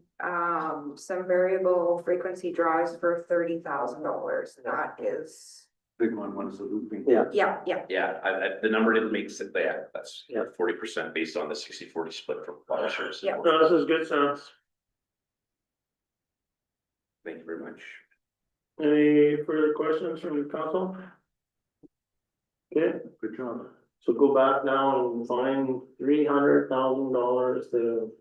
some variable frequency drives for $30,000. That is big one is the looping. Yeah. Yeah, yeah. Yeah, the number didn't make sense, yeah, that's Yeah. 40% based on the 60-40 split from water services. Yeah. No, this is good sense. Thank you very much. Any further questions from the council? Okay, Good job. so go back now and find $300,000 to,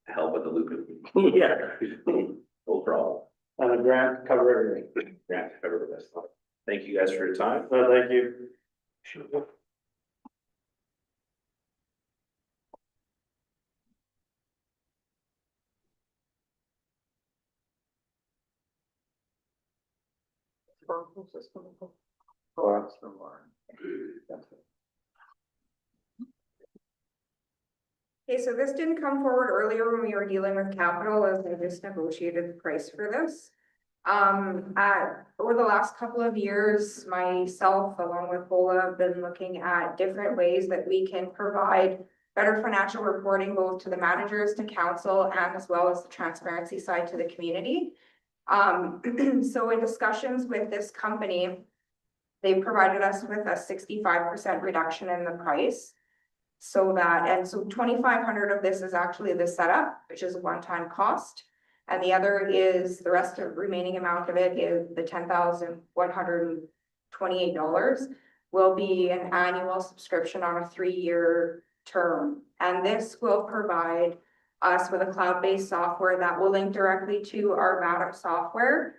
Help with the looping, yeah, no problem. and a grant to cover everything. Yeah, cover this. Thank you guys for your time. No, thank you. Okay, so this didn't come forward earlier when we were dealing with capital, as I just negotiated the price for this. Over the last couple of years, myself, along with Bola, have been looking at different ways that we can provide better financial reporting, both to the managers, to council, and as well as the transparency side to the community. So in discussions with this company, they provided us with a 65% reduction in the price. So 2,500 of this is actually the setup, which is a one-time cost. And the other is the rest of remaining amount of it is the $10,128 will be an annual subscription on a 3-year term. And this will provide us with a cloud-based software that will link directly to our Matic software.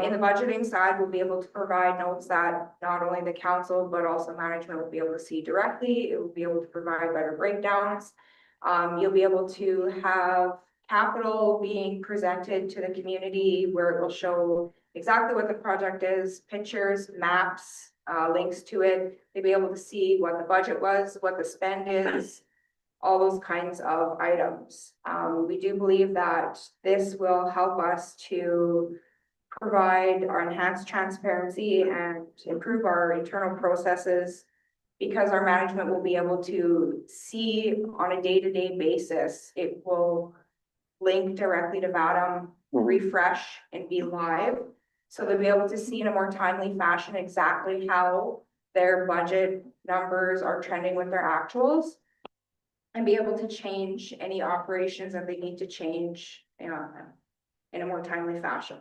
In the budgeting side, we'll be able to provide notes that not only the council, but also management will be able to see directly. It will be able to provide better breakdowns. You'll be able to have capital being presented to the community where it will show exactly what the project is, pictures, maps, links to it. They'll be able to see what the budget was, what the spend is, all those kinds of items. We do believe that this will help us to provide our enhanced transparency and improve our internal processes, because our management will be able to see on a day-to-day basis. It will link directly to VADM, refresh and be live. So they'll be able to see in a more timely fashion exactly how their budget numbers are trending with their actuals, and be able to change any operations that they need to change in a more timely fashion.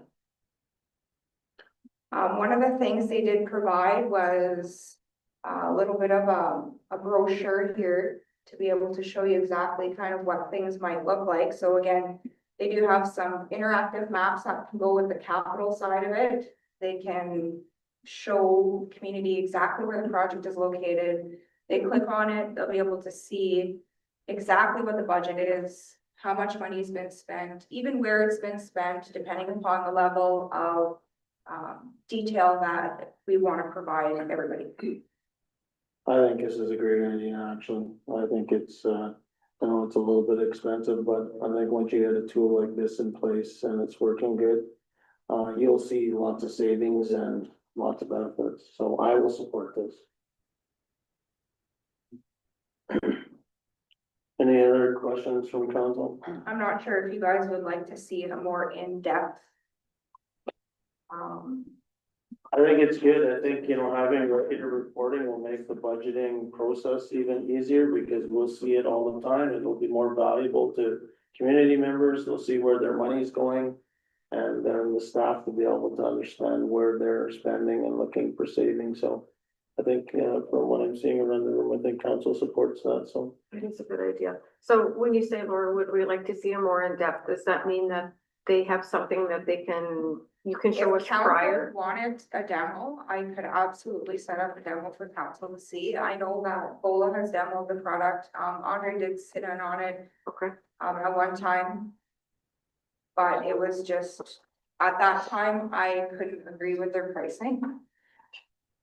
One of the things they did provide was a little bit of a brochure here to be able to show you exactly kind of what things might look like. So again, they do have some interactive maps that can go with the capital side of it. They can show community exactly where the project is located. They click on it, they'll be able to see exactly what the budget is, how much money has been spent, even where it's been spent, depending upon the level of detail that we want to provide everybody. I think this is a great idea, actually. I think it's, I know it's a little bit expensive, but I think once you get a tool like this in place and it's working good, you'll see lots of savings and lots of benefits. So I will support this. Any other questions from council? I'm not sure if you guys would like to see a more in-depth. I think it's good. I think, having regular reporting will make the budgeting process even easier, because we'll see it all the time. It'll be more valuable to community members. They'll see where their money's going. And then the staff will be able to understand where they're spending and looking for savings. So I think, from what I'm seeing around the room, I think council supports that, so. I think it's a good idea. So when you say, Laura, would we like to see a more in-depth, does that mean that they have something that you can show us If council prior? wanted a demo, I could absolutely set up a demo for council to see. I know that Bola has demoed the product. Andre did sit in on it, Okay, at one time. But it was just, at that time, I couldn't agree with their pricing.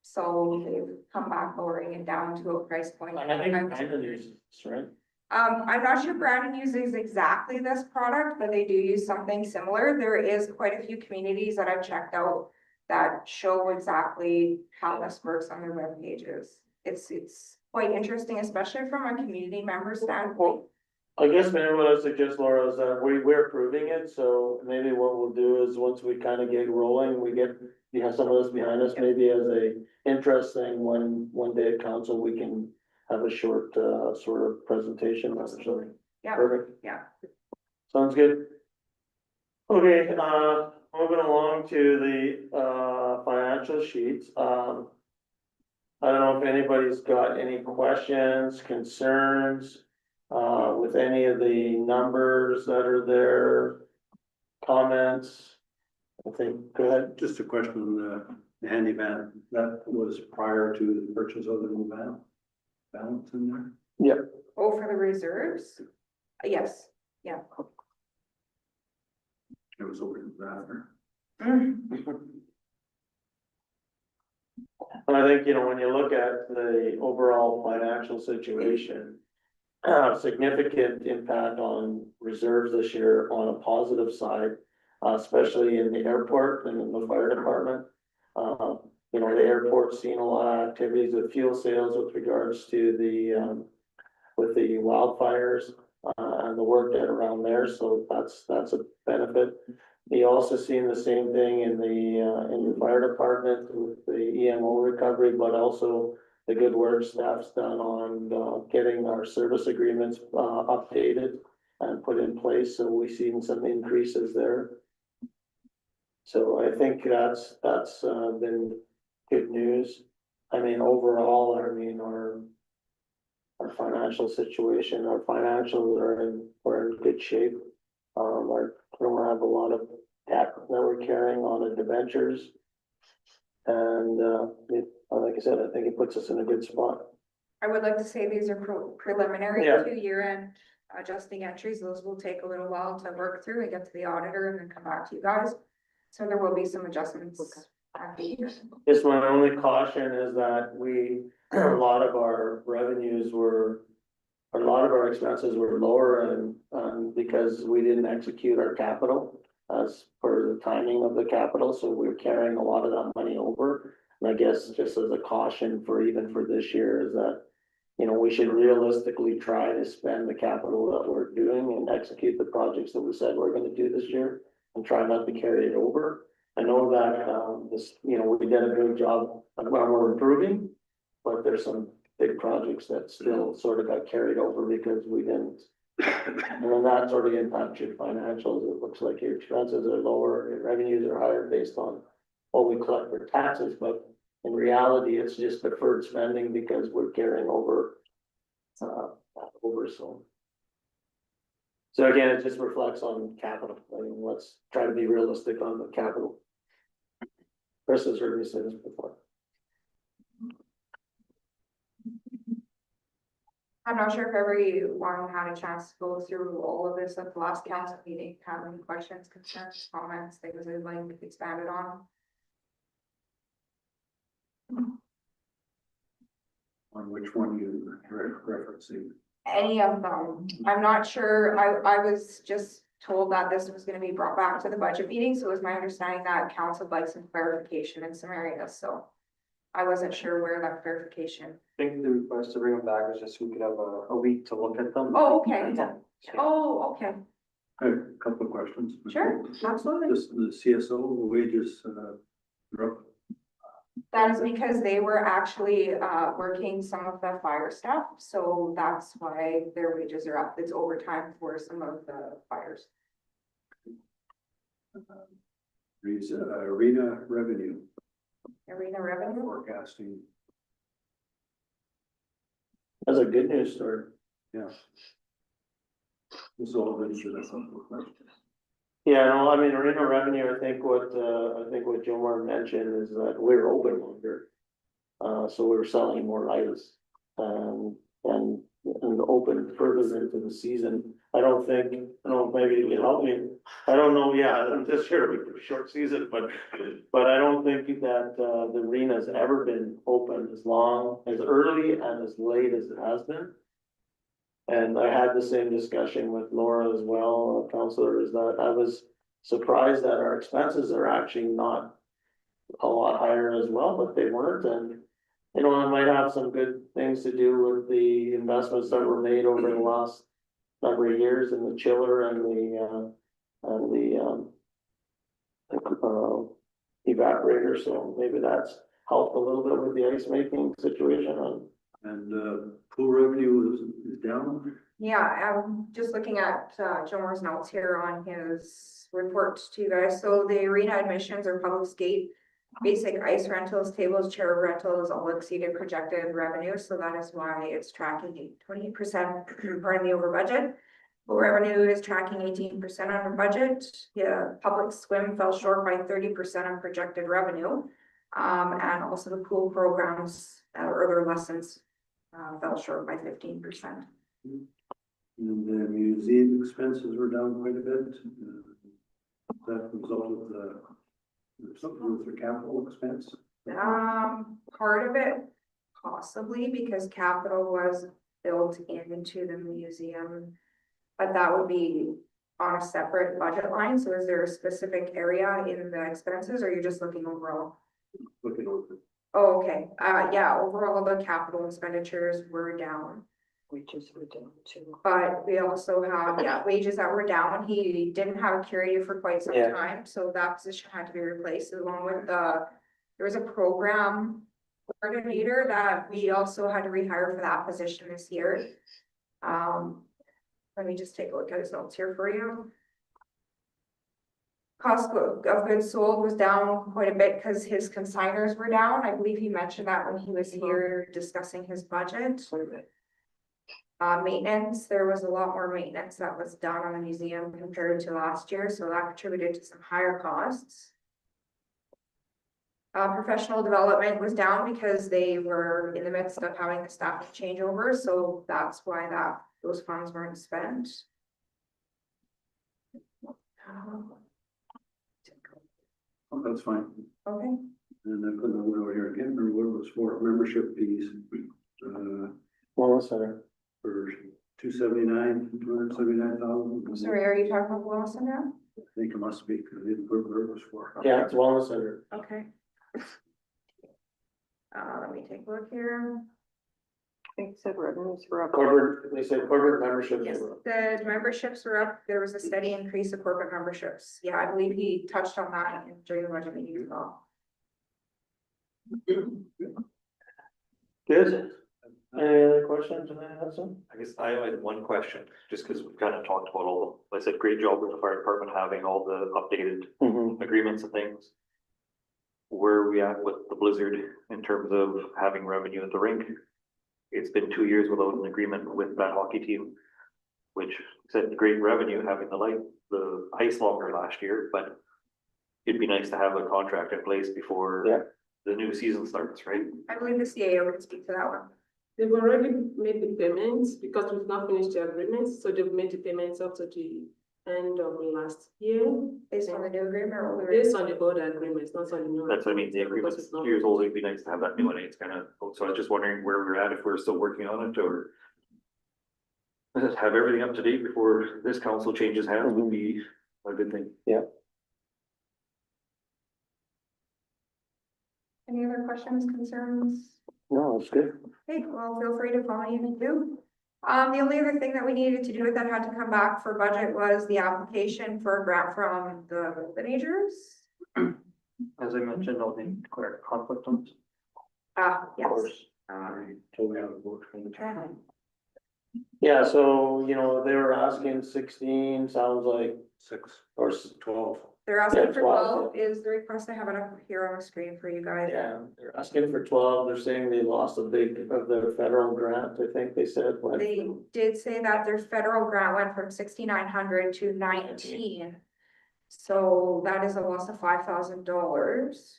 So they've come back lowering it down to a price point. I think Brandon uses this, right? I'm not sure Brandon uses exactly this product, but they do use something similar. There is quite a few communities that I've checked out that show exactly how this works on their web pages. It's quite interesting, especially from a community member standpoint. I guess maybe what I suggest, Laura, is that we're approving it, so maybe what we'll do is once we kind of get rolling, we get you have some of this behind us, maybe as a interesting one day at council, we can have a short, sort of presentation or something. Yeah, Perfect. yeah. Sounds good. Okay, moving along to the, financial sheets, I don't know if anybody's got any questions, concerns, with any of the numbers that are there, comments. I think, go ahead. Just a question on the handy van, that was prior to the purchase of the new van? Balance in there? Oh, for the reserves? Yes, yeah. It was over the And I think, when you look at the overall financial situation, significant impact on reserves this year on a positive side, especially in the airport and in the fire department. The airport's seen a lot of activities with fuel sales with regards to with the wildfires, and the work that around there, so that's a benefit. You also seen the same thing in the fire department with the EMO recovery, but also the good work staff's done on, getting our service agreements, updated and put in place, so we've seen some increases there. So I think that's been good news. I mean, overall, our financial situation, our financials we're in good shape. We don't have a lot of debt that we're carrying on the debentures. And, like I said, I think it puts us in a good spot. I would like to say these are preliminary Yeah. to year-end adjusting entries. Those will take a little while to work through and get to the auditor and then come back to you guys. So there will be some adjustments. at the year. Just my only caution is that a lot of our expenses were lower and because we didn't execute our capital as per the timing of the capital, so we're carrying a lot of that money over. And I guess just as a caution even for this year is that, we should realistically try to spend the capital that we're doing and execute the projects that we said we're gonna do this year and try not to carry it over. I know that, we did a good job when we're improving, but there's some big projects that still sort of got carried over because we didn't. And then that sort of impacts your financials. It looks like your expenses are lower, your revenues are higher based on what we collect for taxes, but in reality, it's just deferred spending because we're carrying over, so. So again, it just reflects on capital. I mean, let's try to be realistic on the capital. Chris has heard me say this before. I'm not sure if everyone had a chance to go through all of this at the last council meeting. Have any questions, concerns, comments, things they'd like expanded on? On which one you referencing? Any of them. I'm not sure. I was just told that this was gonna be brought back to the budget meeting, so it was my understanding that council would like some clarification in some areas, so. I wasn't sure where that clarification. I think the request to bring them back was just so we could have a week to look at them. Oh, okay. Oh, okay. I have a couple of questions. Sure, absolutely. The CSO wages, That is because they were actually working some of the fire stuff, so that's why their wages are up. It's overtime for some of the fires. arena revenue Arena revenue. forecasting, That's a good news story. yeah. This all of it is Yeah, no, I mean, arena revenue, I think what Jomar mentioned is that we're open longer. So we're selling more items, and open further into the season. I don't know, maybe you can help me. I don't know, this year will be a short season, but I don't think that, the arena's ever been open as early and as late as it has been. And I had the same discussion with Laura as well, counselor, is that I was surprised that our expenses are actually not a lot higher as well, but they weren't, and it might have some good things to do with the investments that were made over the last number of years in the chiller and the evaporator, so maybe that's helped a little bit with the ice making situation on. And, pool revenue is down. Yeah, I'm just looking at, Joe Moore's notes here on his report to you guys. So the arena admissions or public skate, basic ice rentals, tables, chair rentals all exceeded projected revenue. So that is why it's tracking 20%, pardon me, over budget. Pool revenue is tracking 18% under budget. Yeah, public swim fell short by 30% on projected revenue. And also the pool programs, or their lessons, fell short by 15%. And the museum expenses were down quite a bit. That result of something with the capital expense. Part of it possibly because capital was built into the museum. But that would be on a separate budget line. So is there a specific area in the expenses or you're just looking overall? Looking over. Oh, okay. Yeah, overall the capital expenditures were down. Wages were down too. But we also have, yeah, wages that were down. He didn't have a curator for quite some Yeah. time, so that position had to be replaced along with there was a program coordinator that we also had to rehire for that position this year. Let me just take a look at his notes here for you. Cost of goods sold was down quite a bit because his consigners were down. I believe he mentioned that when he was here discussing his budget. Maintenance, there was a lot more maintenance that was done on the museum compared to last year, so that contributed to some higher costs. Professional development was down because they were in the midst of having the staff changeover, so that's why those funds weren't spent. Oh, that's fine. Okay, And then put another over here again, or what it was for membership fees, Wellness center. for 279,000. sorry, are you talking about Wilson now? I think it must be, because I didn't put where it was for. Yeah, it's wellness center. Okay. Let me take a look here. I think said revenues were up. Corporate, they said corporate membership. Yes, the memberships were up. There was a steady increase of corporate memberships. Yeah, I believe he touched on that during the budget meeting as well. Good. Any other questions on that, Hudson? I guess I had one question, just because we've kind of talked about all, I said, great job with the fire department having all the updated agreements and things. Where are we at with the blizzard in terms of having revenue at the rink? It's been 2 years without an agreement with that hockey team, which said great revenue having the ice longer last year, but it'd be nice to have a contract in place before Yeah. the new season starts, right? I believe the CAO can speak to that one. They've already made the payments because we've not finished the agreements, so they've made the payments up to the end of last year. Based on the new agreement or what we Based on the board agreements, not on the new. That's what I mean, the agreements, agreement's because it's not- 2 years old, it'd be nice to have that new one, it's kind of, so I was just wondering where we're at, if we're still working on it, or have everything up to date before this council changes hands would be a good thing. Any other questions, concerns? No, it's good. Okay, well, feel free to call me if you do. The only other thing that we needed to do that had to come back for budget was the application for a grant from the teenagers. As I mentioned, I'll be declared conflict on. Yes. Totally out of work from the. Yeah, so, you know, they were asking 16, sounds like, 6 or 12. They're asking Yeah, for 12. 12 is the request. I have it up here on the screen for you guys. yeah, they're asking for 12. They're saying they lost a big of their federal grant, I think they said. when- They did say that their federal grant went from 6,900 to 19. So that is a loss of $5,000.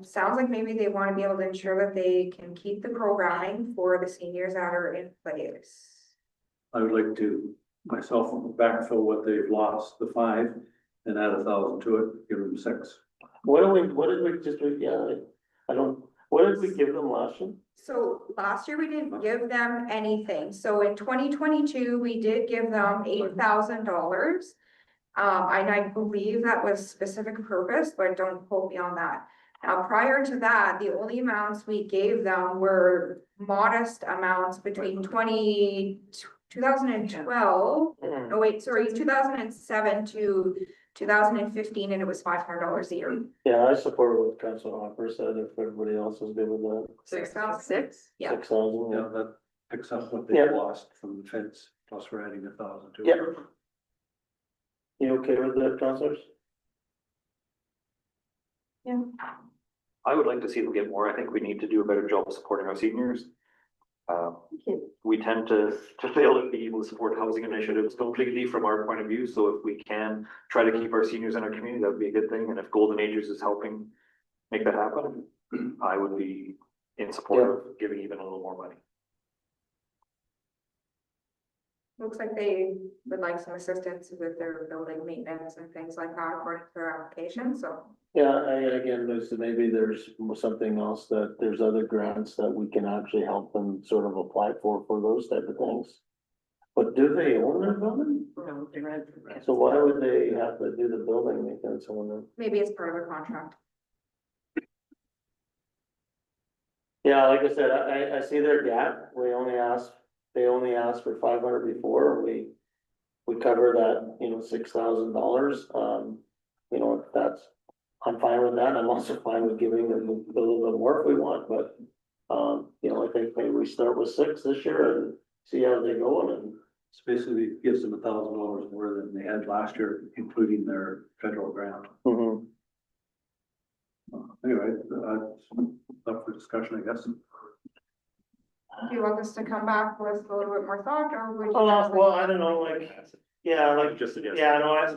Sounds like maybe they want to be able to ensure that they can keep the programming for the seniors that are in place. I would like to myself backfill what they've lost, the 5, and add 1,000 to it, give them 6. What did we just, yeah, I don't, what did we give them last year? So last year we didn't give them anything. So in 2022, we did give them $8,000. And I believe that was specific purpose, but don't quote me on that. Now, prior to that, the only amounts we gave them were modest amounts between 2012, Mhm. oh wait, sorry, 2007 to 2015, and it was $500 a year. Yeah, I support what Council Hopper said, if everybody else is good with that, 6,000. Six? Yeah. 6,000. Yeah, that picks up what they Yeah. lost from the fence, plus we're adding 1,000 to it. Yep. You okay with that, councilors? I would like to see them get more. I think we need to do a better job of supporting our seniors. We tend to fail to be able to support housing initiatives completely from our point of view. So if we can try to keep our seniors in our community, that would be a good thing. And if Golden Ages is helping make that happen, I would be in support of giving even a little more money. Looks like they would like some assistance with their building maintenance and things like that according to their application, so. Yeah, again, maybe there's something else that there's other grants that we can actually help them sort of apply for those type of things. But do they own their building? No, they rent. So why would they have to do the building maintenance on them? Maybe it's part of a contract. Yeah, like I said, I see their gap, they only asked for 500 before, we cover that, $6,000, if that's. I'm fine with that, I'm also fine with giving them a little bit more if we want, but, I think maybe we start with 6 this year and see how they go, and. So basically it gives them $1,000 more than they had last year, including their federal grant. Anyway, up for discussion, I guess. Do you want us to come back with a little bit more thought, or would you? Well, I don't know, like, Just suggest. yeah, no, I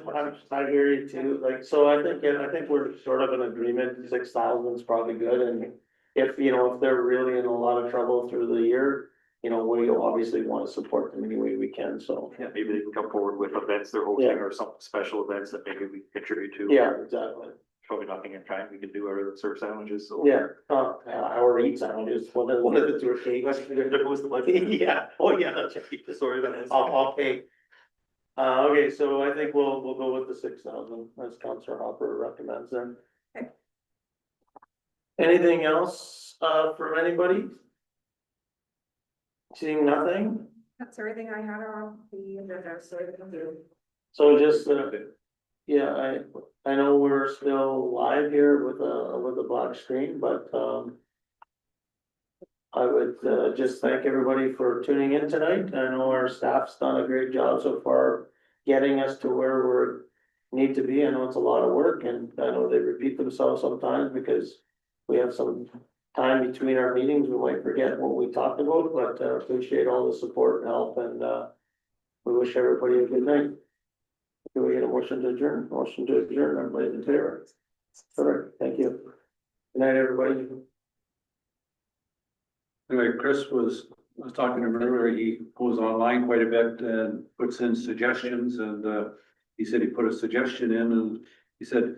hear you too, like, so I think we're sort of in agreement, 6,000 is probably good, and if they're really in a lot of trouble through the year, we obviously want to support them any way we can, so. Yeah, maybe they can come forward with events they're hosting or some special events that maybe we contribute to. Yeah, exactly, Probably nothing in kind we can do or serve sandwiches, so. yeah, or eat sandwiches, one of the two are cake. There was the budget. Yeah, oh yeah, that's right. Sorry, that is. I'll pay. Okay, so I think we'll go with the 6,000 as Councilor Hopper recommends then. Okay. Anything else, from anybody? Seeing nothing, That's everything I had on the agenda, so we can do. so just, yeah, I know we're still live here with a black screen, but, I would, just thank everybody for tuning in tonight. I know our staff's done a great job so far getting us to where need to be. I know it's a lot of work, and I know they repeat themselves sometimes because we have some time between our meetings. We might forget what we talked about, but appreciate all the support and help, and we wish everybody a good night. Do we get a motion to adjourn? Motion to adjourn, everybody's in favor. All right, thank you. Good night, everybody. Anyway, Chris was talking to him earlier, he goes online quite a bit and puts in suggestions, and he said he put a suggestion in, and he said,